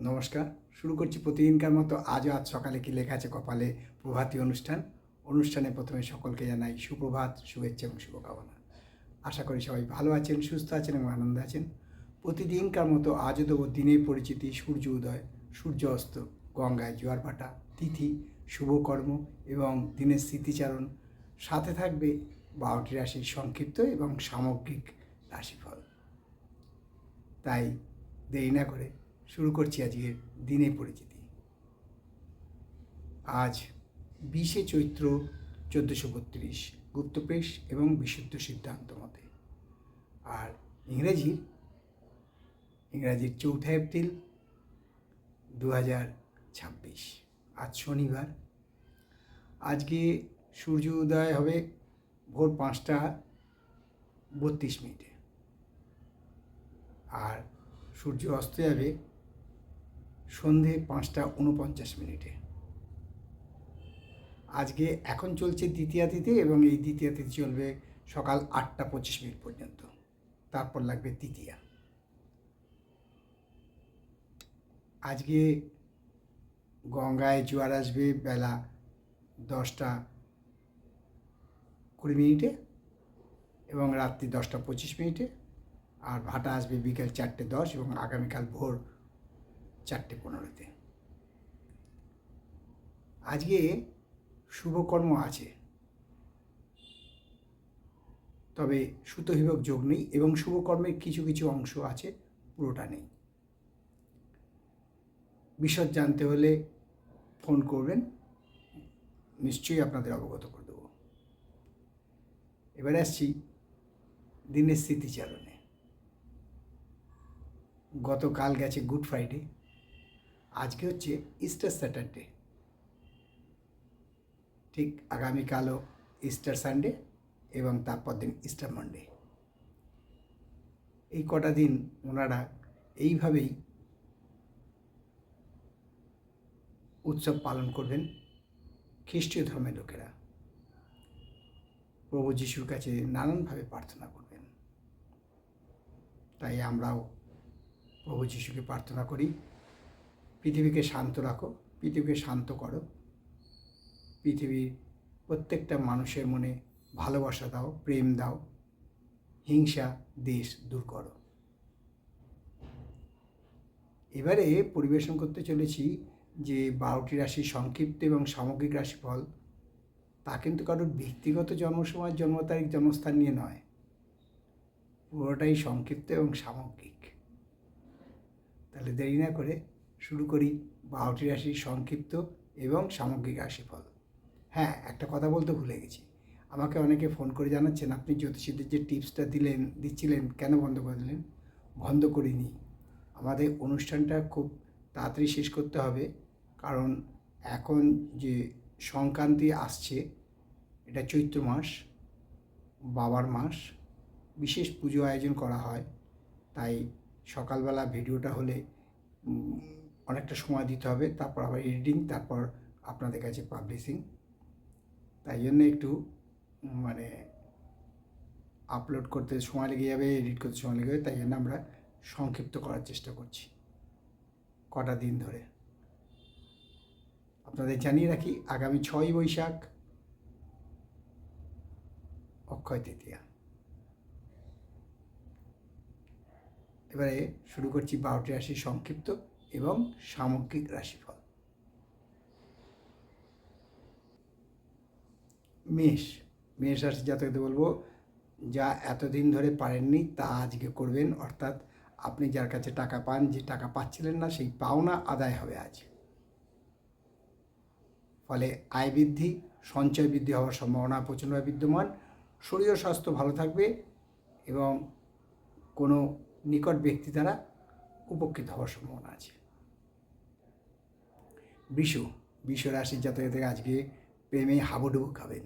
নমস্কার। শুরু করছি প্রতিদিনকার মতো আজ সকালে কি লেখা আছে কপালে প্রভাতী অনুষ্ঠানে প্রথমে সকলকে জানাই সুপ্রভাত, শুভেচ্ছা এবং শুভকামনা। আশা করি সবাই ভালো আছেন, সুস্থ আছেন এবং আনন্দে আছেন। প্রতিদিনকার মতো আজও দেবো দিনের পরিচিতি, সূর্য উদয়, সূর্য অস্ত, গঙ্গায় জোয়ার ভাটা, তিথি, শুভকর্ম এবং দিনের স্মৃতিচারণ। সাথে থাকবে 12টি রাশির সংক্ষিপ্ত এবং সামগ্রিক রাশিফল। তাই দেরি না করে শুরু করছি আজকের দিনের পরিচিতি। আজ 20শে চৈত্র 1432 গুপ্তপ্রেস এবং বিশুদ্ধ সিদ্ধান্ত মতে, আর ইংরেজির 4 এপ্রিল 2026। আজ শনিবার। আজকে সূর্য উদয় হবে ভোর 5টা 32 মিনিটে, আর সূর্য অস্ত যাবে সন্ধে 5টা 49 মিনিটে। আজকে এখন চলছে দ্বিতীয়া তিথি এবং এই দ্বিতীয়া তিথি চলবে সকাল 8টা 25 মিনিট পর্যন্ত, তারপর লাগবে তৃতীয়া। আজকে গঙ্গায় জোয়ার আসবে বেলা 10টা 20 মিনিটে এবং রাত্রি 10টা 25 মিনিটে, আর ভাটা আসবে বিকেল 4টে 10 এবং আগামীকাল ভোর 4টে 15-তে। আজকে শুভকর্ম আছে, তবে সুতহিবক যোগ নেই এবং শুভকর্মের কিছু কিছু অংশ আছে, পুরোটা নেই। বিশদ জানতে হলে ফোন করবেন, নিশ্চয়ই আপনাদের অবগত করে দেবো। এবার আসছি দিনের স্মৃতিচারণে। গতকাল গেছে গুড ফ্রাইডে, আজকে হচ্ছে ইস্টার স্যাটারডে, ঠিক আগামীকালও ইস্টার সানডে এবং তারপর দিন ইস্টার মানডে। এই কটা দিন ওনারা এইভাবেই উৎসব পালন করবেন খ্রিস্টীয় ধর্মের লোকেরা। প্রভু যিশুর কাছে নানানভাবে প্রার্থনা করবেন। তাই আমরাও প্রভু যিশুকে প্রার্থনা করি, পৃথিবীকে শান্ত রাখো, পৃথিবীকে শান্ত করো, পৃথিবীর প্রত্যেকটা মানুষের মনে ভালোবাসা দাও, প্রেম দাও, হিংসা দেশ দূর করো। এবারে পরিবেশন করতে চলেছি যে 12টি রাশির সংক্ষিপ্ত এবং সামগ্রিক রাশিফল, তা কিন্তু কারোর ব্যক্তিগত জন্মসময়, জন্ম তারিখ, জন্মস্থান নিয়ে নয়, পুরোটাই সংক্ষিপ্ত এবং সামগ্রিক। তাহলে দেরি না করে শুরু করি 12টি রাশির সংক্ষিপ্ত এবং সামগ্রিক রাশিফল। হ্যাঁ, একটা কথা বলতে ভুলে গেছি। আমাকে অনেকে ফোন করে জানাচ্ছেন আপনি জ্যোতিষীদের যে টিপসটা দিচ্ছিলেন কেন বন্ধ করে দিলেন। বন্ধ করিনি, আমাদের অনুষ্ঠানটা খুব তাড়াতাড়ি শেষ করতে হবে, কারণ এখন যে সংক্রান্তি আসছে, এটা চৈত্র মাস, বাবার মাস, বিশেষ পুজো আয়োজন করা হয়। তাই সকালবেলা ভিডিওটা হলে অনেকটা সময় দিতে হবে, তারপর আবার এডিটিং, তারপর আপনাদের কাছে পাবলিশিং। তাই জন্য একটু আপলোড করতে সময় লেগে যাবে, এডিট করতে সময় লেগে যাবে, তাই জন্য আমরা সংক্ষিপ্ত করার চেষ্টা করছি কটা দিন ধরে। আপনাদের জানিয়ে রাখি আগামী 6ই বৈশাখ অক্ষয় তৃতীয়া। এবারে শুরু করছি 12টি রাশির সংক্ষিপ্ত এবং সামগ্রিক রাশিফল। মেষ রাশি জাতকদের বলবো, যা এতদিন ধরে পারেননি তা আজকে করবেন, অর্থাৎ আপনি যার কাছে টাকা পান, যে টাকা পাচ্ছিলেন না, সেই পাওনা আদায় হবে আজ। ফলে আয় বৃদ্ধি, সঞ্চয় বৃদ্ধি হওয়ার সম্ভাবনা প্রচণ্ডভাবে বিদ্যমান। শরীর স্বাস্থ্য ভালো থাকবে এবং কোনো নিকট ব্যক্তি দ্বারা উপকৃত হওয়ার সম্ভাবনা আছে। বৃষ রাশির জাতকদের আজকে প্রেমে হাবুডুবু খাবেন,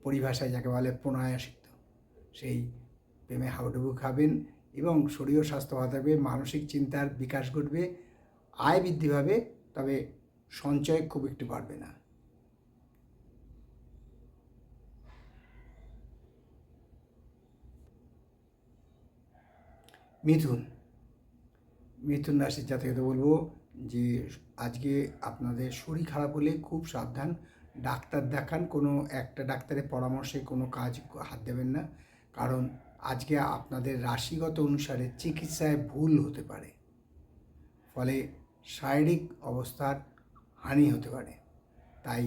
পরিভাষায় যাকে বলে প্রণয়াসিক্ত, সেই প্রেমে হাবুডুবু খাবেন এবং শরীর স্বাস্থ্য ভালো থাকবে, মানসিক চিন্তার বিকাশ ঘটবে, আয় বৃদ্ধি পাবে, তবে সঞ্চয় খুব একটু বাড়বে না। মিথুন মিথুন রাশির জাতকদের বলবো যে আজকে আপনাদের শরীর খারাপ হলে খুব সাবধান, ডাক্তার দেখান। কোনো একটা ডাক্তারের পরামর্শে কোনো কাজ হাত দেবেন না, কারণ আজকে আপনাদের রাশিগত অনুসারে চিকিৎসায় ভুল হতে পারে, ফলে শারীরিক অবস্থার হানি হতে পারে। তাই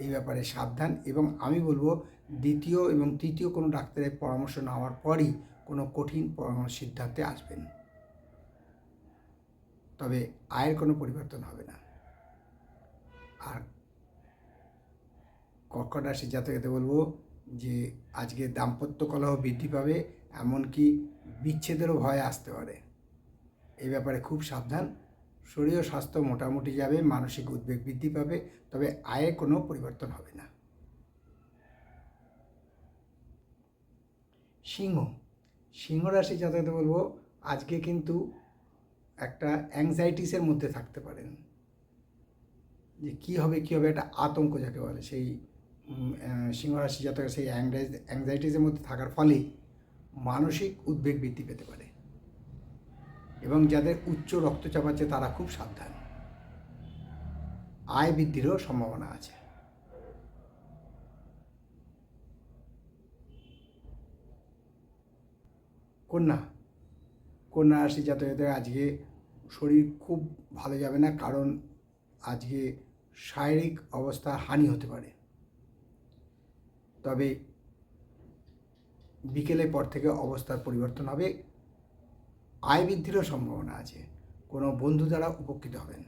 এই ব্যাপারে সাবধান, এবং আমি বলবো দ্বিতীয় এবং তৃতীয় কোনো ডাক্তারের পরামর্শ নেওয়ার পরই কোনো কঠিন সিদ্ধান্তে আসবেন, তবে আয়ের কোনো পরিবর্তন হবে না। আর কর্কট রাশির জাতকদের বলবো যে আজকে দাম্পত্য কলহ বৃদ্ধি পাবে, এমনকি বিচ্ছেদেরও ভয় আসতে পারে। এই ব্যাপারে খুব সাবধান। শরীর ও স্বাস্থ্য মোটামুটি যাবে, মানসিক উদ্বেগ বৃদ্ধি পাবে, তবে আয়ে কোনো পরিবর্তন হবে না। সিংহ রাশি জাতকদের বলবো আজকে কিন্তু একটা অ্যাংজাইটিসের মধ্যে থাকতে পারেন, যে কী হবে একটা আতঙ্ক যাকে বলে, সেই সিংহ রাশি জাতক সেই অ্যাংজাইটিসের মধ্যে থাকার ফলে মানসিক উদ্বেগ বৃদ্ধি পেতে পারে, এবং যাদের উচ্চ রক্তচাপ আছে তারা খুব সাবধান। আয় বৃদ্ধিরও সম্ভাবনা আছে। কন্যা রাশি জাতকদের আজকে শরীর খুব ভালো যাবে না, কারণ আজকে শারীরিক অবস্থা হানি হতে পারে, তবে বিকেলের পর থেকে অবস্থার পরিবর্তন হবে। আয় বৃদ্ধিরও সম্ভাবনা আছে, কোনো বন্ধু দ্বারা উপকৃত হবেন।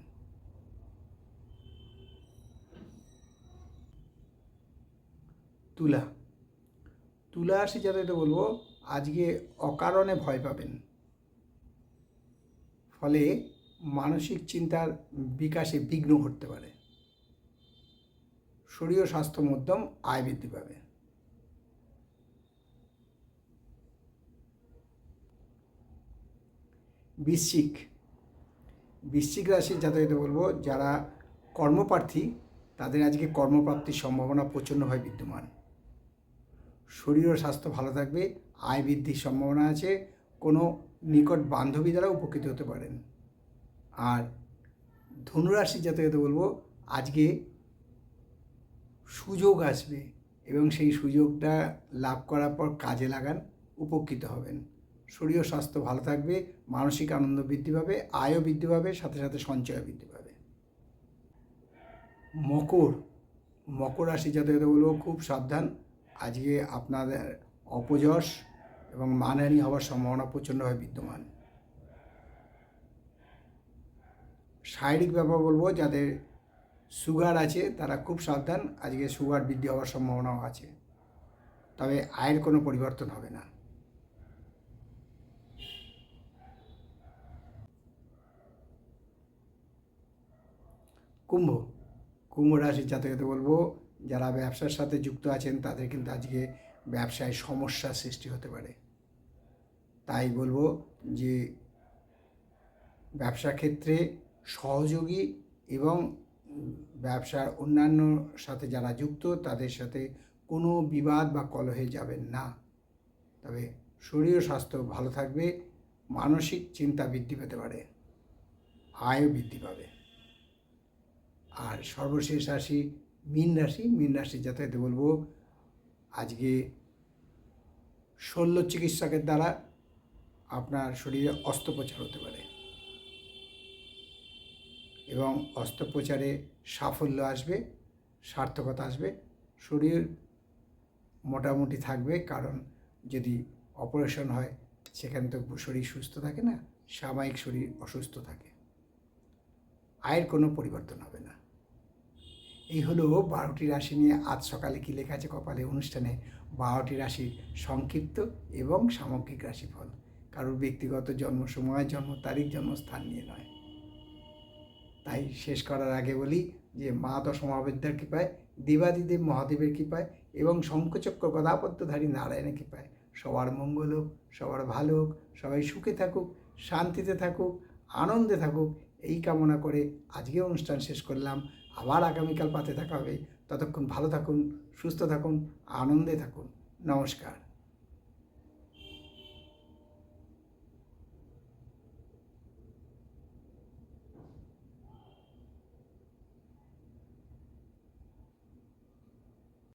তুলা রাশি জাতকদের বলবো আজকে অকারণে ভয় পাবেন, ফলে মানসিক চিন্তার বিকাশে বিঘ্ন ঘটতে পারে। শরীর ও স্বাস্থ্য মধ্যম, আয় বৃদ্ধি পাবে। বৃশ্চিক রাশির জাতকদের বলবো যারা কর্মপ্রার্থী তাদের আজকে কর্মপ্রাপ্তির সম্ভাবনা প্রচণ্ডভাবে বিদ্যমান। শরীর ও স্বাস্থ্য ভালো থাকবে, আয় বৃদ্ধির সম্ভাবনা আছে, কোনো নিকট বান্ধবী দ্বারা উপকৃত হতে পারেন। আর ধনুরাশির জাতকদের বলবো আজকে সুযোগ আসবে, এবং সেই সুযোগটা লাভ করার পর কাজে লাগান, উপকৃত হবেন। শরীর ও স্বাস্থ্য ভালো থাকবে, মানসিক আনন্দ বৃদ্ধি পাবে, আয়ও বৃদ্ধি পাবে, সাথে সাথে সঞ্চয় বৃদ্ধি পাবে। মকর রাশি জাতকদের বলবো খুব সাবধান, আজকে আপনাদের অপযশ এবং মানহানি হওয়ার সম্ভাবনা প্রচণ্ডভাবে বিদ্যমান। শারীরিক ব্যাপার বলবো যাদের সুগার আছে তারা খুব সাবধান, আজকে সুগার বৃদ্ধি হওয়ার সম্ভাবনাও আছে, তবে আয়ের কোনো পরিবর্তন হবে না। কুম্ভ রাশির জাতকদের বলবো যারা ব্যবসার সাথে যুক্ত আছেন তাদের কিন্তু আজকে ব্যবসায় সমস্যার সৃষ্টি হতে পারে। তাই বলবো যে ব্যবসা ক্ষেত্রে সহযোগী এবং ব্যবসার অন্যান্য সাথে যারা যুক্ত তাদের সাথে কোনো বিবাদ বা কলহে যাবেন না, তবে শরীর ও স্বাস্থ্য ভালো থাকবে, মানসিক চিন্তা বৃদ্ধি পেতে পারে, আয়ও বৃদ্ধি পাবে। আর সর্বশেষ রাশি মীন রাশি যাতে বলবো আজকে শল্য চিকিৎসকের দ্বারা আপনার শরীরে অস্ত্রোপচার হতে পারে, এবং অস্ত্রোপচারে সাফল্য আসবে, সার্থকতা আসবে, শরীর মোটামুটি থাকবে, কারণ যদি অপারেশন হয় সেখানে তো শরীর সুস্থ থাকে না, সাময়িক শরীর অসুস্থ থাকে। আয়ের কোনো পরিবর্তন হবে না। এই হলো 12টি রাশি নিয়ে আজ সকালে কী লেখা আছে কপালে অনুষ্ঠানে 12টি রাশির সংক্ষিপ্ত এবং সামগ্রিক রাশিফল, কারোর ব্যক্তিগত জন্ম সময়, জন্ম তারিখ, জন্মস্থান নিয়ে নয়। তাই শেষ করার আগে বলি যে মা দশমহাবিদ্যার কৃপায়, দেবাদিদেব মহাদেবের কৃপায় এবং শঙ্খচক্র গদাপদ্মধারী নারায়ণের কৃপায় সবার মঙ্গল হোক, সবার ভালো হোক, সবাই সুখে থাকুক, শান্তিতে থাকুক, আনন্দে থাকুক, এই কামনা করে আজকে অনুষ্ঠান শেষ করলাম। আবার আগামীকাল পাতে দেখা হবে। ততক্ষণ ভালো থাকুন, সুস্থ থাকুন, আনন্দে থাকুন। নমস্কার।